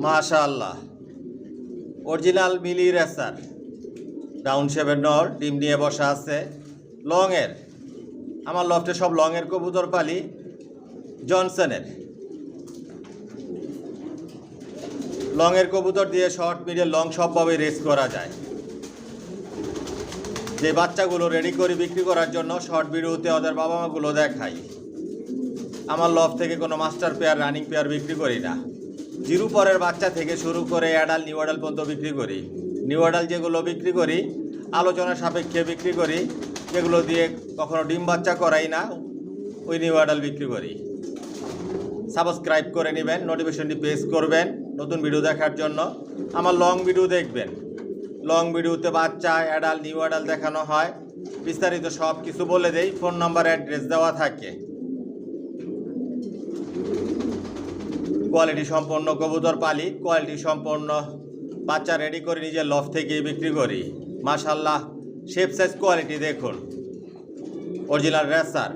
মাশাআল্লাহ অরিজিনাল মিলি racer down শেপের নর ডিম নিয়ে বসা আছে লংয়ের। আমার লফটে সব লংয়ের কবুতর পালি জনসনের। লংয়ের কবুতর দিয়ে শর্ট মিডিয়াম লং সবভাবে রেস করা যায়। যে বাচ্চাগুলো রেডি করে বিক্রি করার জন্য শর্ট ভিডিওতে ওদের বাবা মাগুলো দেখাই। আমার লফ থেকে কোনো মাস্টার পেয়ার রানিং পেয়ার বিক্রি করি না। জিরো পরের বাচ্চা থেকে শুরু করে অ্যাডাল নিউ অ্যাডাল পর্যন্ত বিক্রি করি। নিউ অ্যাডাল যেগুলো বিক্রি করি আলোচনা সাপেক্ষে বিক্রি করি, যেগুলো দিয়ে কখনো ডিম বাচ্চা করাই না ওই নিউ অ্যাডাল বিক্রি করি। সাবস্ক্রাইব করে নেবেন, নোটিফিকেশনটি প্রেস করবেন নতুন ভিডিও দেখার জন্য। আমার লং ভিডিও দেখবেন, লং ভিডিওতে বাচ্চা অ্যাডাল নিউ অ্যাডাল দেখানো হয়, বিস্তারিত সব কিছু বলে দেই, ফোন নাম্বার অ্যাড্রেস দেওয়া থাকে। কোয়ালিটি সম্পন্ন কবুতর পালি, কোয়ালিটি সম্পন্ন বাচ্চা রেডি করে নিজের লফ থেকে বিক্রি করি। মাশাআল্লাহ শেপ সাইজ কোয়ালিটি দেখুন, অরিজিনাল রেসার।